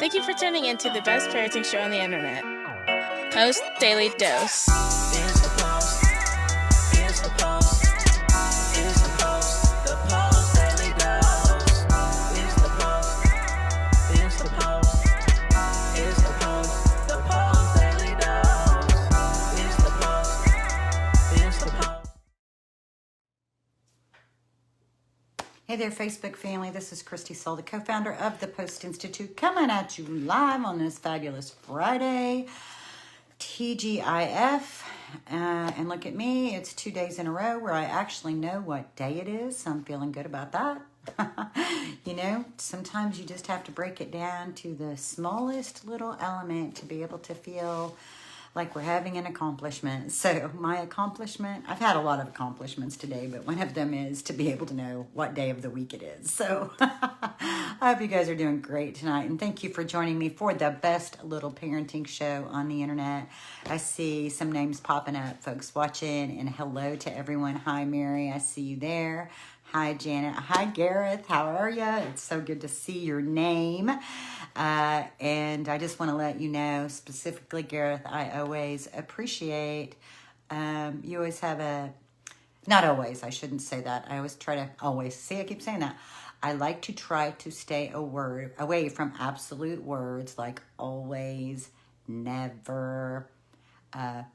Thank you for tuning in to the best parenting show on the internet, Post Daily Dose. It's the Post. It's the Post. It's the Post. The Post Daily Dose. It's the Post. It's the Post. It's the Post. The Post Daily Dose. It's the Post. It's the Post. Hey there, Facebook family. This is Kristi, Saul, the co-founder of the Post+Institute, coming at you live on this fabulous Friday. TGIF. And look at me. It's 2 days in a row where I actually know what day it is. So I'm feeling good about that. You know, sometimes you just have to break it down to the smallest little element to be able to feel like we're having an accomplishment. So my accomplishment, I've had a lot of accomplishments today, but one of them is to be able to know what day of the week it is. So I hope you guys are doing great tonight. And thank you for joining me for the best little parenting show on the internet. I see some names popping up, folks watching, and hello to everyone. Hi, Mary. I see you there. Hi, Janet. Hi, Gareth. How are you? It's so good to see your name. And I just want to let you know, specifically, Gareth, I always appreciate, you always have not always, I shouldn't say that. I always try to see, I keep saying that. I like to try to stay away from absolute words like always, never,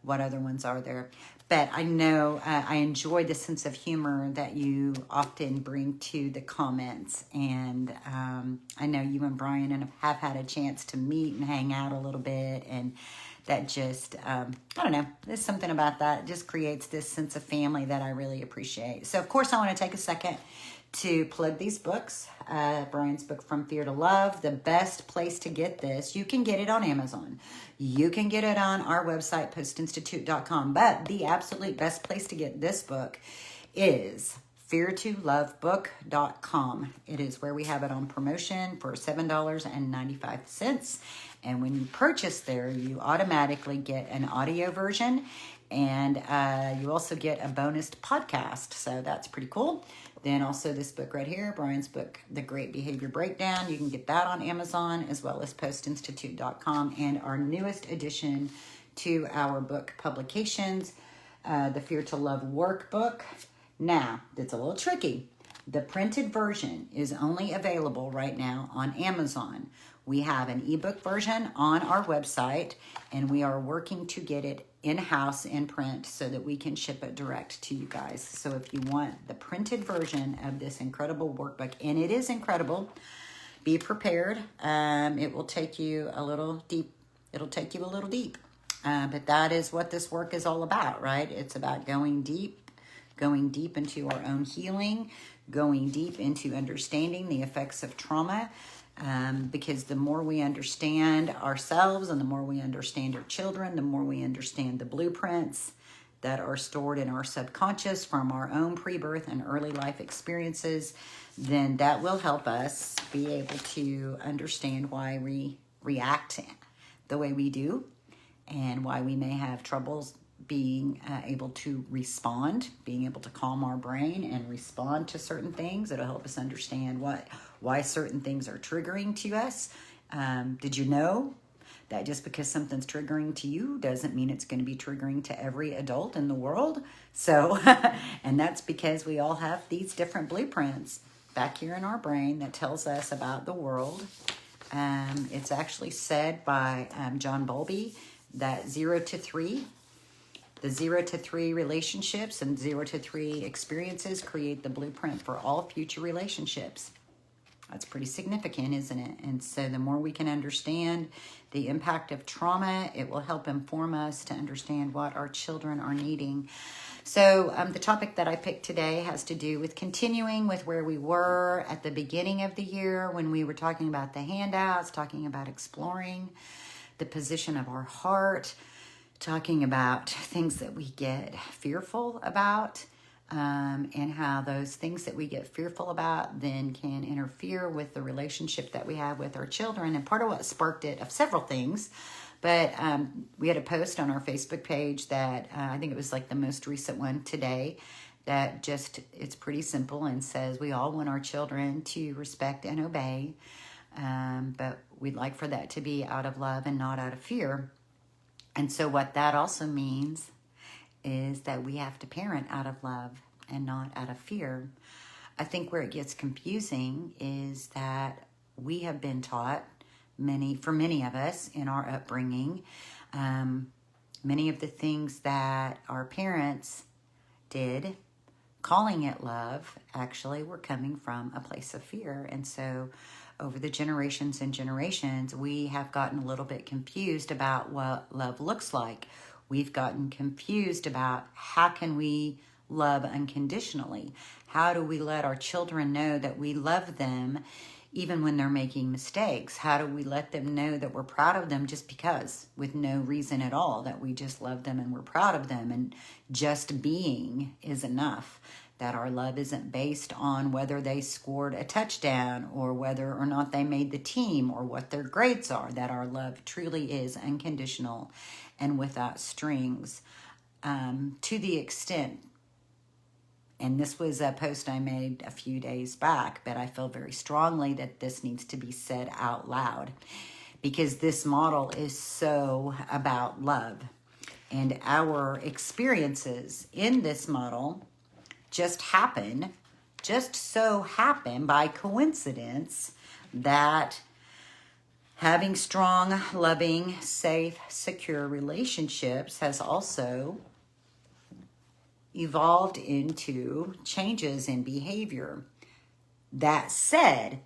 what other ones are there? But I know I enjoy the sense of humor that you often bring to the comments. And I know you and Brian have had a chance to meet and hang out a little bit. And that just, I don't know, there's something about that. It just creates this sense of family that I really appreciate. So, of course, I want to take a second to plug these books. Brian's book, From Fear to Love, the best place to get this. You can get it on Amazon. You can get it on our website, postinstitute.com. But the absolute best place to get this book is feartolovebook.com. It is where we have it on promotion for $7.95. And when you purchase there, you automatically get an audio version. And you also get a bonus podcast. So that's pretty cool. Then also this book right here, Brian's book, The Great Behavior Breakdown. You can get that on Amazon as well as postinstitute.com. And our newest addition to our book publications, the Fear to Love workbook. Now, it's a little tricky. The printed version is only available right now on Amazon. We have an ebook version on our website, and we are working to get it in-house in print so that we can ship it direct to you guys. So if you want the printed version of this incredible workbook, and it is incredible, be prepared. It will take you a little deep. It'll take you a little deep. But that is what this work is all about, right? It's about going deep into our own healing, going deep into understanding the effects of trauma. Because the more we understand ourselves and the more we understand our children, the more we understand the blueprints that are stored in our subconscious from our own pre-birth and early life experiences, then that will help us be able to understand why we react the way we do and why we may have troubles being able to respond, being able to calm our brain and respond to certain things. It'll help us understand why certain things are triggering to us. Did you know that just because something's triggering to you doesn't mean it's going to be triggering to every adult in the world? So, and that's because we all have these different blueprints back here in our brain that tells us about the world. It's actually said by John Bowlby that 0 to 3, the 0 to 3 relationships and 0 to 3 experiences create the blueprint for all future relationships. That's pretty significant, isn't it? And so the more we can understand the impact of trauma, it will help inform us to understand what our children are needing. So the topic that I picked today has to do with continuing with where we were at the beginning of the year when we were talking about the handouts, talking about exploring the position of our heart, talking about things that we get fearful about, and how those things that we get fearful about then can interfere with the relationship that we have with our children. And part of what sparked it, of several things, but we had a post on our Facebook page that I think it was like the most recent one today, that just, it's pretty simple and says we all want our children to respect and obey but we'd like for that to be out of love and not out of fear. And so what that also means is that we have to parent out of love and not out of fear. I think where it gets confusing is that we have been taught, for many of us in our upbringing, many of the things that our parents did, calling it love, actually were coming from a place of fear. And so over the generations and generations, we have gotten a little bit confused about what love looks like. We've gotten confused about how can we love unconditionally? How do we let our children know that we love them even when they're making mistakes? How do we let them know that we're proud of them just because, with no reason at all, that we just love them and we're proud of them, and just being is enough? That our love isn't based on whether they scored a touchdown or whether or not they made the team or what their grades are. That our love truly is unconditional and without strings. To the extent, and this was a post I made a few days back, but I feel very strongly that this needs to be said out loud, because this model is so about love. And our experiences in this model just so happen by coincidence that having strong, loving, safe, secure relationships has also evolved into changes in behavior. That said,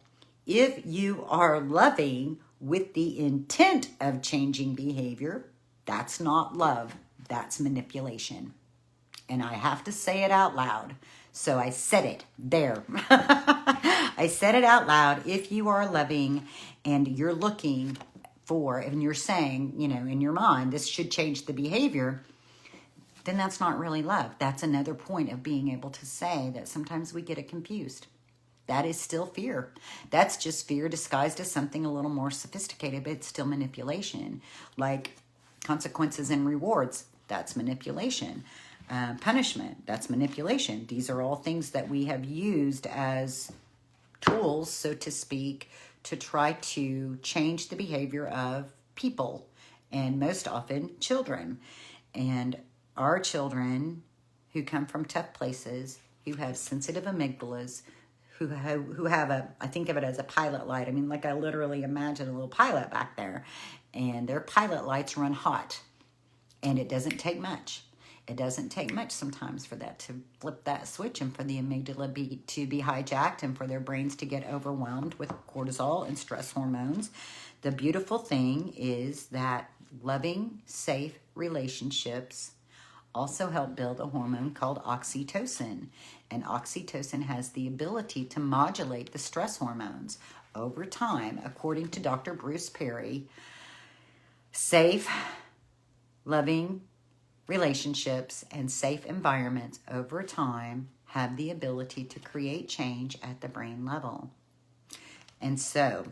if you are loving with the intent of changing behavior, that's not love, that's manipulation. And I have to say it out loud. So I said it there. I said it out loud. If you are loving and you're looking for, and you're saying, in your mind, this should change the behavior, then that's not really love. That's another point of being able to say that sometimes we get it confused. That is still fear. That's just fear disguised as something a little more sophisticated, but it's still manipulation. Like consequences and rewards, that's manipulation. Punishment, that's manipulation. These are all things that we have used as tools, so to speak, to try to change the behavior of people, and most often children. And our children who come from tough places, who have sensitive amygdalas, who have I think of it as a pilot light. I mean, like I literally imagine a little pilot back there, and their pilot lights run hot, and it doesn't take much. It doesn't take much sometimes for that to flip that switch and for the amygdala to be hijacked and for their brains to get overwhelmed with cortisol and stress hormones. The beautiful thing is that loving, safe relationships also help build a hormone called oxytocin. And oxytocin has the ability to modulate the stress hormones over time. According to Dr. Bruce Perry, safe, loving relationships and safe environments over time have the ability to create change at the brain level. And so,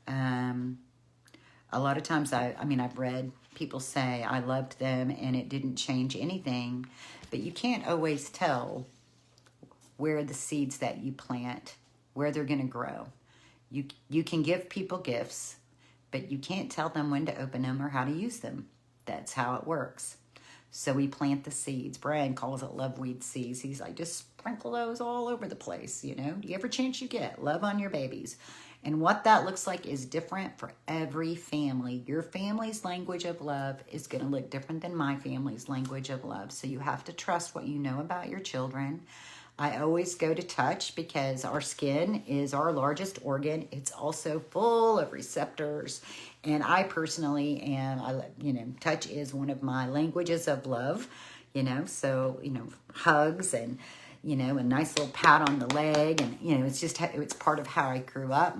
a lot of times I've read people say, I loved them and it didn't change anything, but you can't always tell where the seeds that you plant, where they're going to grow. You can give people gifts, but you can't tell them when to open them or how to use them. That's how it works. So we plant the seeds. Brian calls it love weed seeds. He's like, just sprinkle those all over the place, Every chance you get, love on your babies. And what that looks like is different for every family. Your family's language of love is going to look different than my family's language of love. So you have to trust what you know about your children. I always go to touch because our skin is our largest organ. It's also full of receptors. And I personally am, touch is one of my languages of love, so, hugs and, a nice little pat on the leg. And, it's part of how I grew up.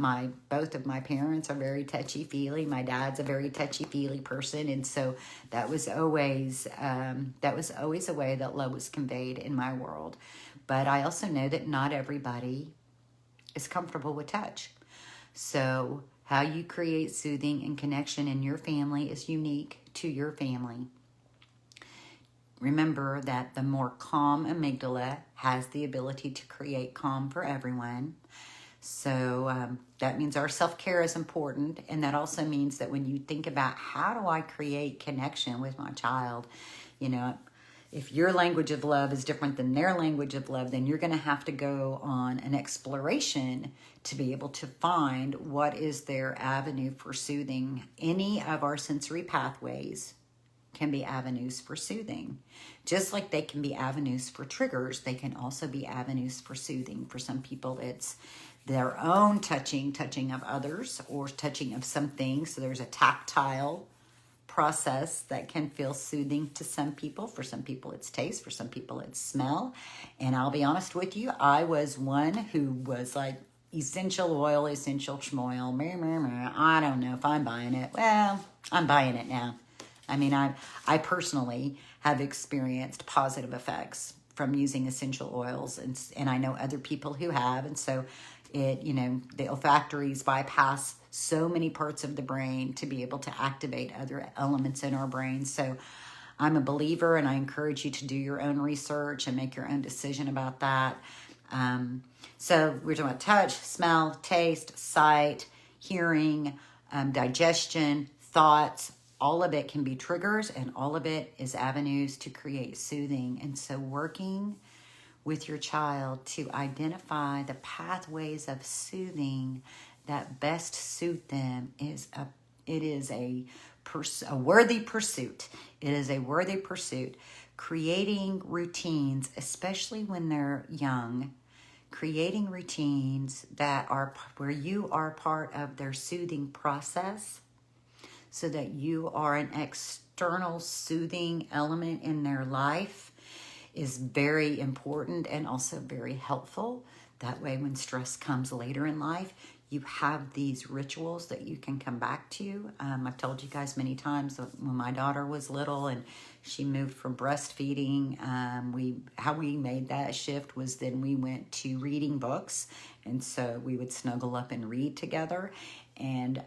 Both of my parents are very touchy-feely. My dad's a very touchy-feely person. And so that was always a way that love was conveyed in my world. But I also know that not everybody is comfortable with touch. So how you create soothing and connection in your family is unique to your family. Remember that the more calm amygdala has the ability to create calm for everyone. So that means our self-care is important. And that also means that when you think about how do I create connection with my child, you know, if your language of love is different than their language of love, then you're going to have to go on an exploration to be able to find what is their avenue for soothing. Any of our sensory pathways can be avenues for soothing. Just like they can be avenues for triggers, they can also be avenues for soothing. For some people, it's their own touching of others, or touching of something. So there's a tactile process that can feel soothing to some people. For some people, it's taste. For some people, it's smell. And I'll be honest with you, I was one who was like, essential oil, essential schmoil, I don't know if I'm buying it. Well, I'm buying it now. I mean, I personally have experienced positive effects from using essential oils, and I know other people who have. And so it, you know, the olfactories bypass so many parts of the brain to be able to activate other elements in our brain. So I'm a believer, and I encourage you to do your own research and make your own decision about that. So we're talking about touch, smell, taste, sight, hearing, digestion, thoughts. All of it can be triggers, and all of it is avenues to create soothing. And so working with your child to identify the pathways of soothing that best suit them is a worthy pursuit. It is a worthy pursuit. Creating routines, especially when they're young, creating routines that are where you are part of their soothing process, so that you are an external soothing element in their life, is very important and also very helpful. That way, when stress comes later in life, you have these rituals that you can come back to. I've told you guys many times that when my daughter was little and she moved from breastfeeding, how we made that shift was then we went to reading books. And so we would snuggle up and read together. And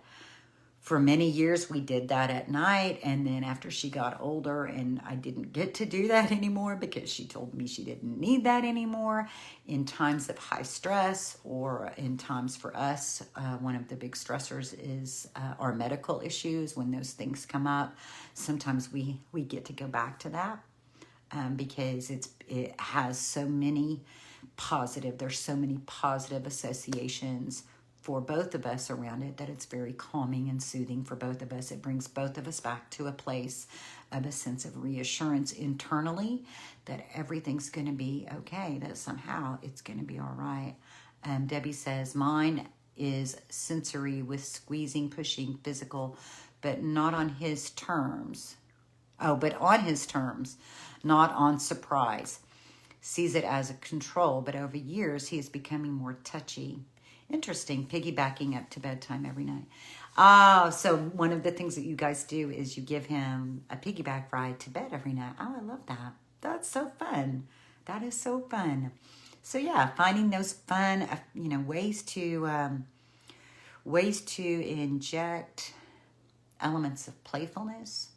for many years, we did that at night. And then after she got older, and I didn't get to do that anymore because she told me she didn't need that anymore, in times of high stress or in times for us, one of the big stressors is our medical issues. When those things come up, sometimes we get to go back to that because it has so many there's so many positive associations for both of us around it, that it's very calming and soothing for both of us. It brings both of us back to a place of a sense of reassurance internally that everything's going to be okay, that somehow it's going to be all right. Debbie says, mine is sensory with squeezing, pushing, physical, but not on his terms. Oh, but on his terms, not on surprise. Sees it as a control, but over years he is becoming more touchy. Interesting, piggybacking up to bedtime every night. So one of the things that you guys do is you give him a piggyback ride to bed every night. Oh, I love that. That's so fun. That is so fun. So yeah, finding those fun, ways to inject elements of playfulness.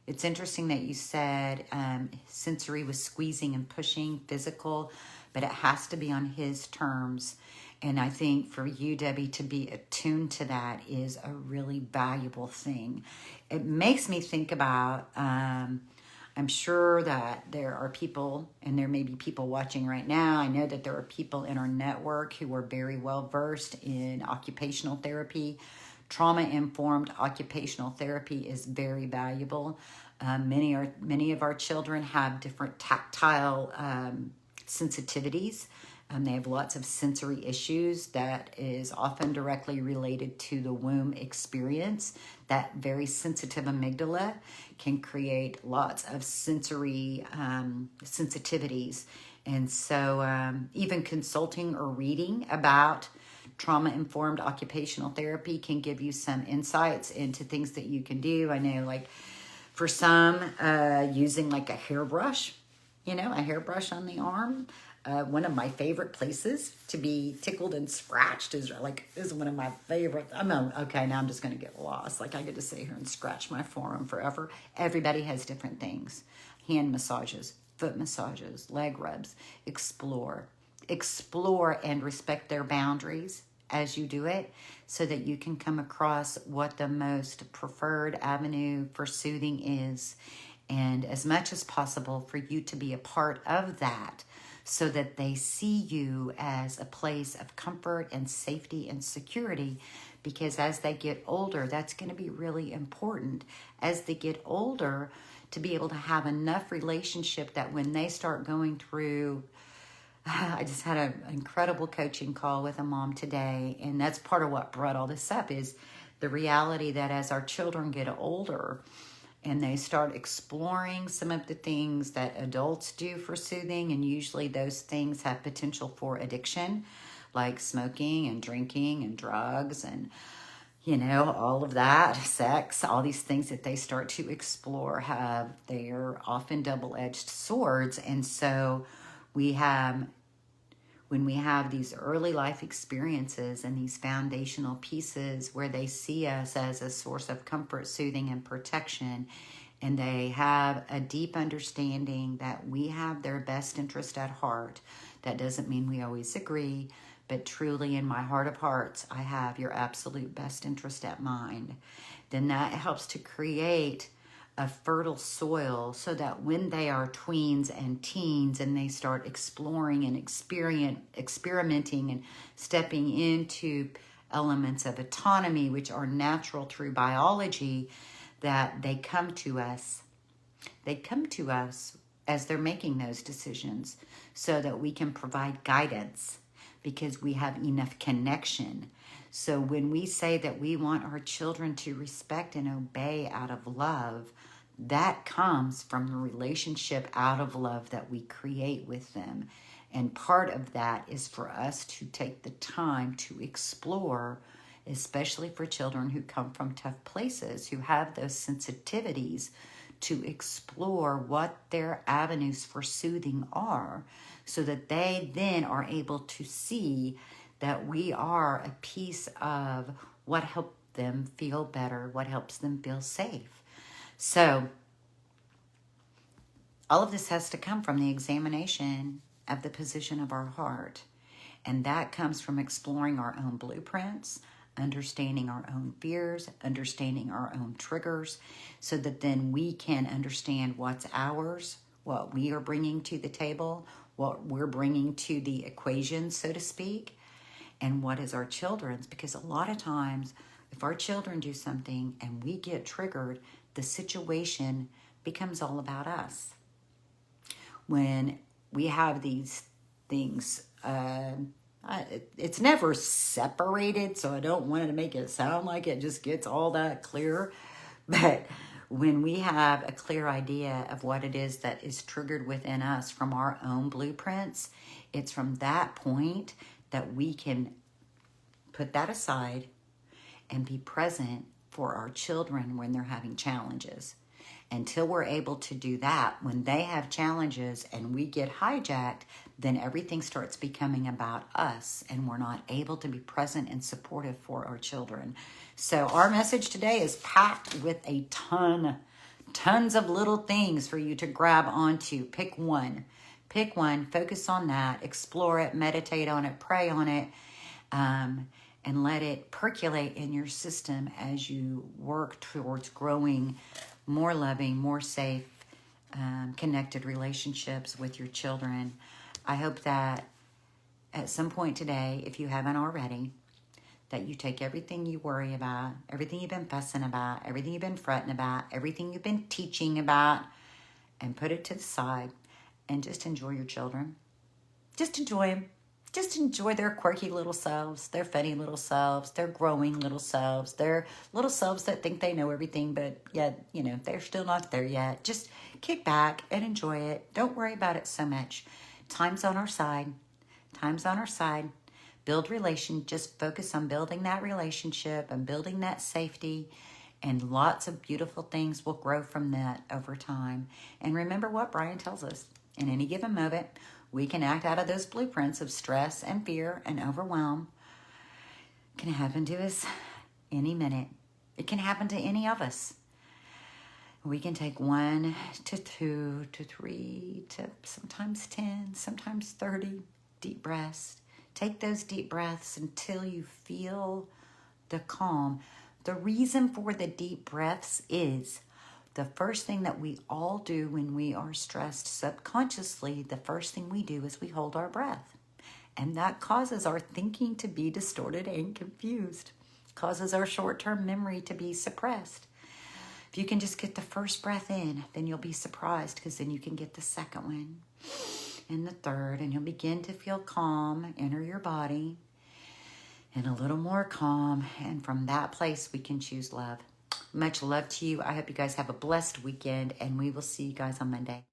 It's interesting that you said sensory was squeezing and pushing, physical, but it has to be on his terms. And I think for you, Debbie, to be attuned to that is a really valuable thing. It makes me think about, I'm sure that there are people, and there may be people watching right now. I know that there are people in our network who are very well versed in occupational therapy. Trauma-informed occupational therapy is very valuable. Many of our children have different tactile sensitivities. They have lots of sensory issues that is often directly related to the womb experience. That very sensitive amygdala can create lots of sensory sensitivities. And so even consulting or reading about trauma-informed occupational therapy can give you some insights into things that you can do. I know, like, for some, using like a hairbrush, a hairbrush on the arm. One of my favorite places to be tickled and scratched is one of my favorite. Okay, now I'm just going to get lost. Like, I get to sit here and scratch my forearm forever. Everybody has different things. Hand massages, foot massages, leg rubs. Explore. explore and respect their boundaries as you do it, so that you can come across what the most preferred avenue for soothing is, and as much as possible for you to be a part of that, so that they see you as a place of comfort and safety and security. Because as they get older, that's going to be really important as they get older, to be able to have enough relationship that when they start going through, I just had an incredible coaching call with a mom today, and that's part of what brought all this up, is the reality that as our children get older and they start exploring some of the things that adults do for soothing, and usually those things have potential for addiction, like smoking and drinking and drugs and, you know, all of that, sex, all these things that they start to explore they're often double-edged swords. And so when we have these early life experiences and these foundational pieces where they see us as a source of comfort, soothing, and protection, and they have a deep understanding that we have their best interest at heart. That doesn't mean we always agree, but truly in my heart of hearts, I have your absolute best interest at mind. Then that helps to create a fertile soil, so that when they are tweens and teens and they start exploring and experimenting and stepping into elements of autonomy, which are natural through biology, that they come to us. They come to us as they're making those decisions, so that we can provide guidance, because we have enough connection. So when we say that we want our children to respect and obey out of love, that comes from the relationship out of love that we create with them. And part of that is for us to take the time to explore, especially for children who come from tough places, who have those sensitivities, to explore what their avenues for soothing are, so that they then are able to see that we are a piece of what helps them feel better, what helps them feel safe. So all of this has to come from the examination of the position of our heart. And that comes from exploring our own blueprints, understanding our own fears, understanding our own triggers, so that then we can understand what's ours, what we are bringing to the table, what we're bringing to the equation, so to speak, and what is our children's. Because a lot of times, if our children do something and we get triggered, the situation becomes all about us. When we have these things, it's never separated, so I don't want to make it sound like it just gets all that clear. But when we have a clear idea of what it is that is triggered within us from our own blueprints, it's from that point that we can put that aside and be present for our children when they're having challenges. Until we're able to do that, when they have challenges and we get hijacked, then everything starts becoming about us, and we're not able to be present and supportive for our children. So our message today is packed with a tons of little things for you to grab onto. Pick one, focus on that, explore it, meditate on it, pray on it, and let it percolate in your system as you work towards growing more loving, more safe, connected relationships with your children. I hope that at some point today, if you haven't already, that you take everything you worry about, everything you've been fussing about, everything you've been fretting about, everything you've been teaching about, and put it to the side and just enjoy your children. Just enjoy them. Just enjoy their quirky little selves, their funny little selves, their growing little selves, their little selves that think they know everything, but yet, they're still not there yet. Just kick back and enjoy it. Don't worry about it so much. Time's on our side. Build relation. Just focus on building that relationship and building that safety, and lots of beautiful things will grow from that over time. And remember what Brian tells us. In any given moment, we can act out of those blueprints of stress and fear and overwhelm. It can happen to us any minute. It can happen to any of us. We can take 1 to 2 to 3 to sometimes 10, sometimes 30 deep breaths. Take those deep breaths until you feel the calm. The reason for the deep breaths is the first thing that we all do when we are stressed subconsciously, the first thing we do is we hold our breath. And that causes our thinking to be distorted and confused, causes our short-term memory to be suppressed. If you can just get the first breath in, then you'll be surprised because then you can get the second one and the third, and you'll begin to feel calm, enter your body, and a little more calm. And from that place, we can choose love. Much love to you. I hope you guys have a blessed weekend, and we will see you guys on Monday.